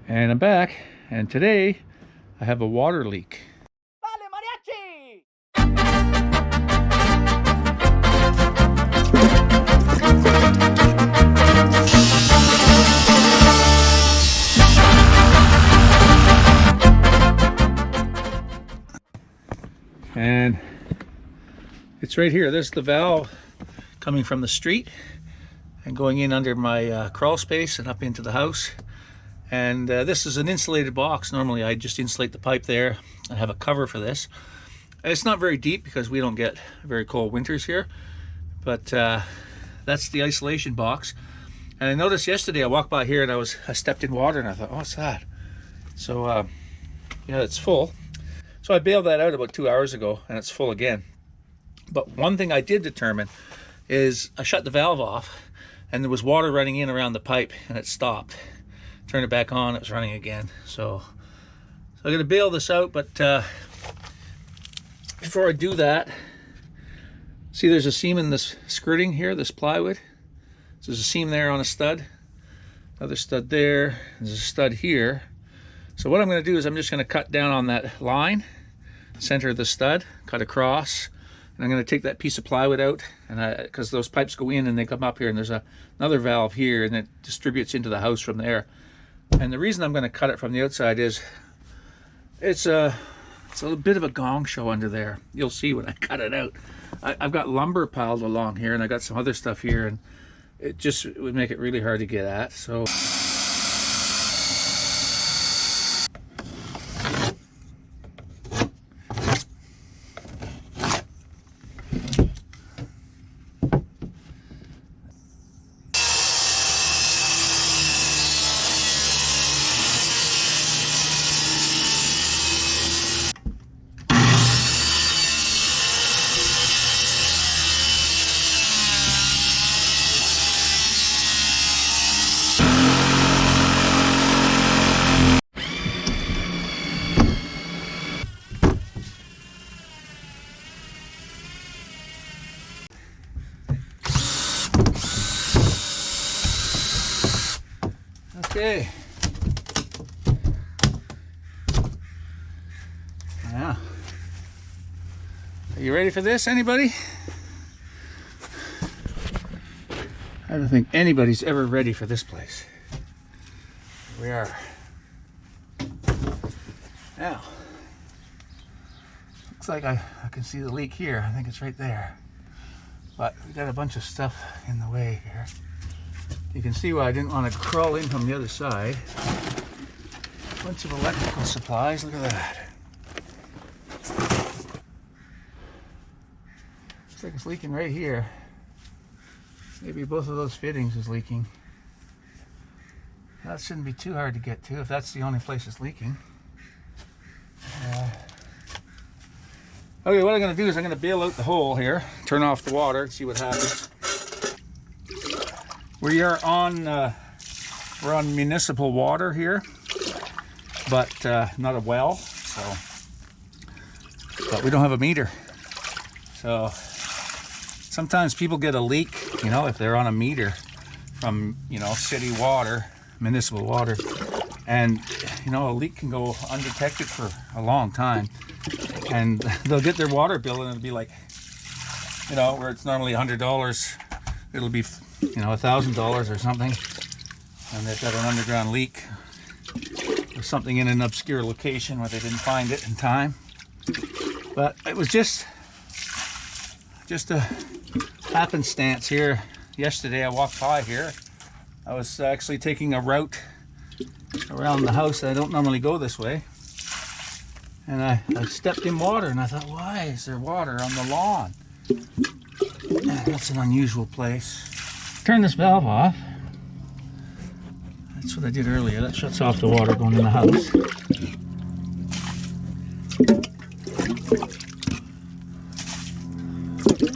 And I'm back, and today I have a water leak. Vale, mariachi! And it's right here. There's the valve coming from the street and going in under my crawl space and up into the house. And this is an insulated box. Normally I just insulate the pipe there. I have a cover for this. It's not very deep because we don't get very cold winters here, but that's the isolation box. And I noticed yesterday I walked by here and I stepped in water and I thought, oh, what's that? So yeah, it's full. So I bailed that out about 2 hours ago and it's full again. But one thing I did determine is I shut the valve off and there was water running in around the pipe and it stopped. Turn it back on, it was running again. So I'm gonna bail this out, but before I do that, see there's a seam in this skirting here, this plywood. So there's a seam there on a stud, another stud there, there's a stud here. So what I'm gonna do is I'm just gonna cut down on that line, center of the stud, cut across, and I'm gonna take that piece of plywood out, and because those pipes go in and they come up here, and there's another valve here, and it distributes into the house from there. And the reason I'm going to cut it from the outside is it's a bit of a gong show under there. You'll see when I cut it out. I've got lumber piled along here and I got some other stuff here, and it would make it really hard to get at. So okay. Now, are you ready for this, anybody? I don't think anybody's ever ready for this place. Here we are. Now, looks like I can see the leak here. I think it's right there. But we got a bunch of stuff in the way here. You can see why I didn't want to crawl in from the other side. A bunch of electrical supplies, look at that. Looks like it's leaking right here. Maybe both of those fittings is leaking. That shouldn't be too hard to get to if that's the only place it's leaking. Okay, what I'm going to do is I'm going to bail out the hole here, turn off the water, and see what happens. We're on municipal water here, but not a well. But we don't have a meter. So sometimes people get a leak, you know, if they're on a meter from, you know, city water, municipal water, and you know, a leak can go undetected for a long time, and they'll get their water bill and it'll be like, you know, where it's normally $100, it'll be, you know, $1,000 or something, and they've got an underground leak or something in an obscure location where they didn't find it in time. But it was just a happenstance here. Yesterday I walked by here. I was actually taking a route around the house. I don't normally go this way, and I stepped in water and I thought, why is there water on the lawn? That's an unusual place. Turn this valve off. That's what I did earlier. That shuts off the water going in the house.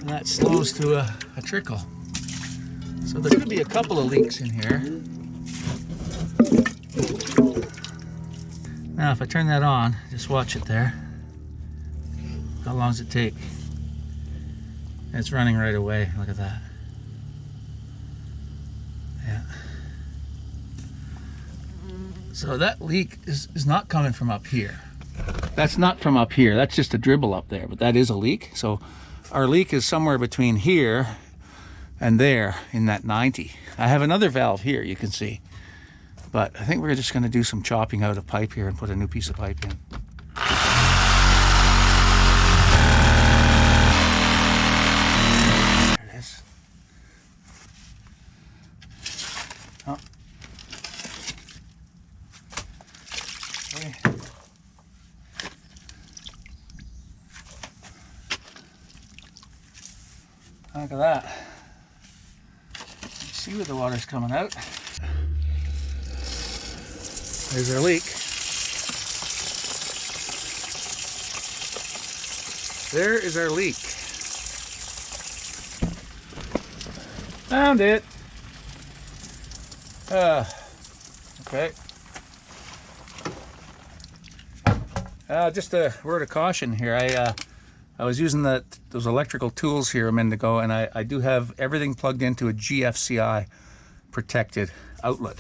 And that slows to a trickle. So there could be a couple of leaks in here. Now if I turn that on, just watch it there. How long does it take? It's running right away. Look at that. Yeah. So that leak is not coming from up here. That's not from up here. That's just a dribble up there, but that is a leak. So our leak is somewhere between here and there in that 90. I have another valve here, you can see. But I think we're just going to do some chopping out of pipe here and put a new piece of pipe in. There it is. Oh. Okay. Look at that. See where the water's coming out. There's our leak. There is our leak. Found it. Okay. Just a word of caution here. I was using those electrical tools here a minute ago, and I do have everything plugged into a GFCI protected outlet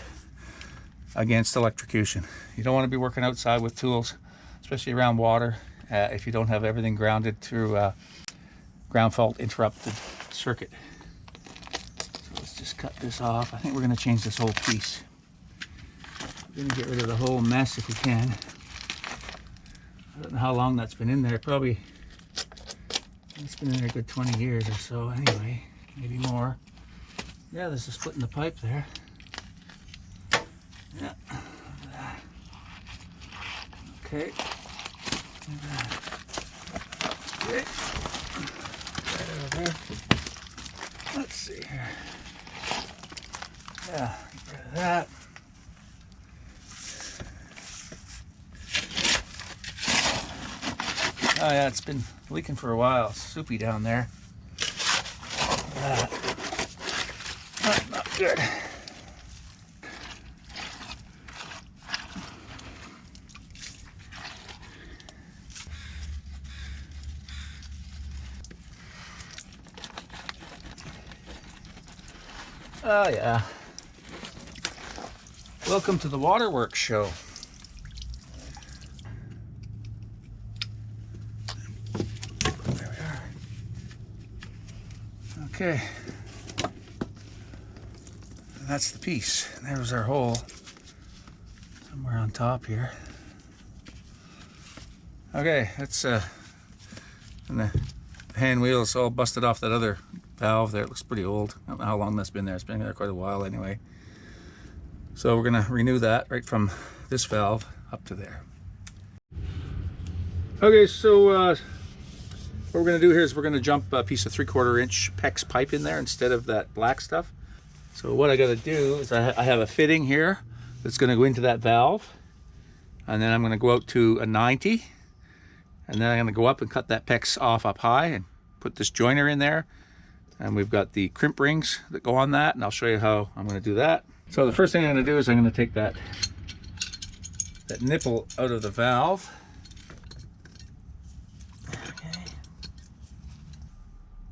against electrocution. You don't want to be working outside with tools, especially around water, if you don't have everything grounded through ground fault interrupted circuit. So let's just cut this off. I think we're going to change this whole piece. We're going to get rid of the whole mess if we can. I don't know how long that's been in there. Probably it's been in there a good 20 years or so anyway, maybe more. Yeah, there's a split in the pipe there. Yeah. Okay. Okay. Right over there. Let's see here. Yeah, get rid of that. Oh yeah, it's been leaking for a while. Soupy down there. Not good. Oh yeah. Welcome to the Waterworks show. There we are. Okay. And that's the piece. And there's our hole. Somewhere on top here. Okay, that's and the hand wheel is all busted off that other valve there. It looks pretty old. I don't know how long that's been there. It's been there quite a while anyway. So we're going to renew that right from this valve up to there. Okay, so what we're going to do here is we're going to jump a piece of 3/4 inch PEX pipe in there instead of that black stuff. So what I got to do is I have a fitting here that's going to go into that valve, and then I'm going to go out to a 90, and then I'm going to go up and cut that PEX off up high and put this joiner in there. And we've got the crimp rings that go on that, and I'll show you how I'm going to do that. So the first thing I'm going to do is I'm going to take that nipple out of the valve. Okay.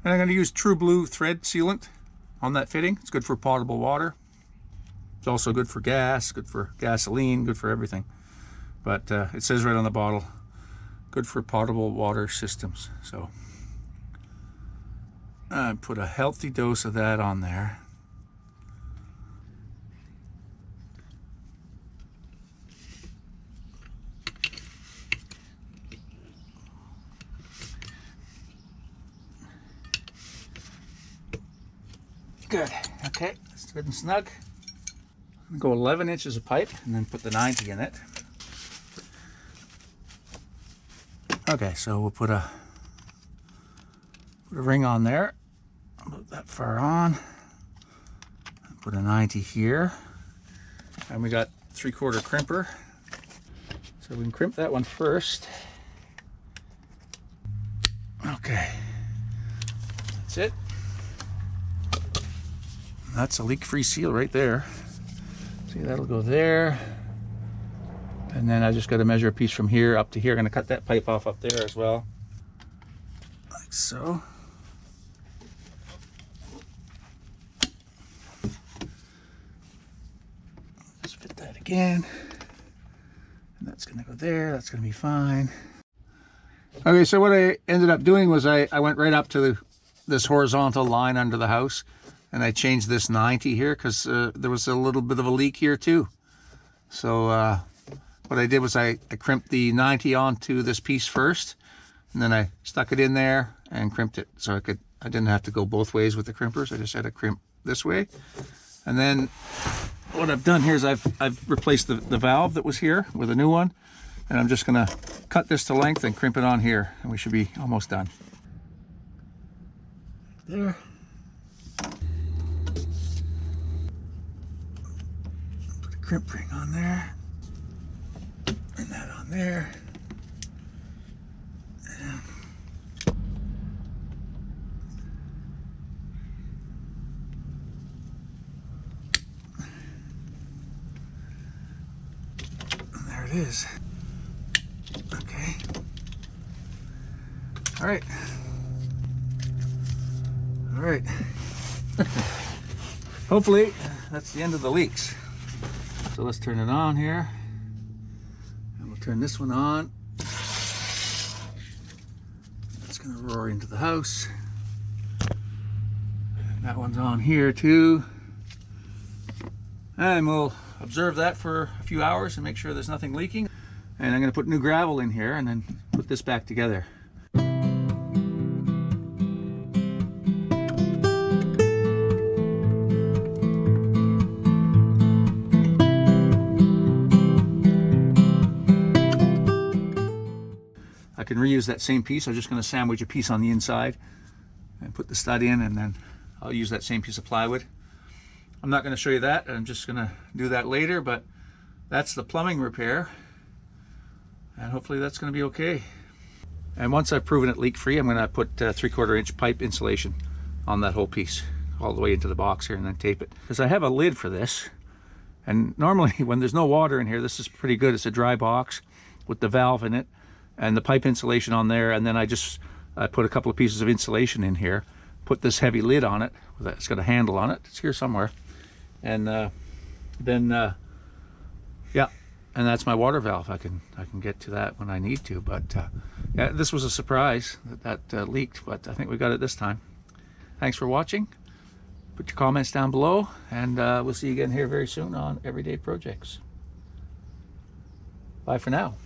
And I'm going to use True Blue thread sealant on that fitting. It's good for potable water. It's also good for gas, good for gasoline, good for everything. But it says right on the bottle, good for potable water systems. So I put a healthy dose of that on there. Good. Okay, that's good and snug. I'm gonna go 11 inches of pipe and then put the 90 in it. Okay, so we'll put a ring on there. About that far on. Put a 90 here. And we got 3/4 crimper. So we can crimp that one first. Okay. That's it. That's a leak-free seal right there. See, that'll go there. And then I just got to measure a piece from here up to here. I'm going to cut that pipe off up there as well. Like so. Just fit that again. That's gonna go there, that's gonna be fine. Okay, so what I ended up doing was I went right up to this horizontal line under the house, and I changed this 90 here because there was a little bit of a leak here too. So what I did was I crimped the 90 onto this piece first, and then I stuck it in there and crimped it so I didn't have to go both ways with the crimpers. I just had to crimp this way. And then what I've done here is I've replaced the valve that was here with a new one, and I'm just gonna cut this to length and crimp it on here, and we should be almost done. There. Put a crimp ring on there, and that on there. There it is. Okay. All right. All right. Hopefully that's the end of the leaks. So let's turn it on here. And we'll turn this one on. It's gonna roar into the house. And that one's on here too. And we'll observe that for a few hours and make sure there's nothing leaking. And I'm gonna put new gravel in here and then put this back together. I can reuse that same piece. I'm just going to sandwich a piece on the inside and put the stud in, and then I'll use that same piece of plywood. I'm not going to show you that. I'm just going to do that later, but that's the plumbing repair, and hopefully that's going to be okay. And once I've proven it leak-free, I'm going to put 3/4 inch pipe insulation on that whole piece all the way into the box here, and then tape it. Because I have a lid for this, and normally when there's no water in here, this is pretty good. It's a dry box with the valve in it and the pipe insulation on there, and then I put a couple of pieces of insulation in here, put this heavy lid on it. It's got a handle on it. It's here somewhere. And then yeah, and that's my water valve. I can get to that when I need to. But yeah, this was a surprise that leaked, but I think we got it this time. Thanks for watching. Put your comments down below, and we'll see you again here very soon on Everyday Projects. Bye for now.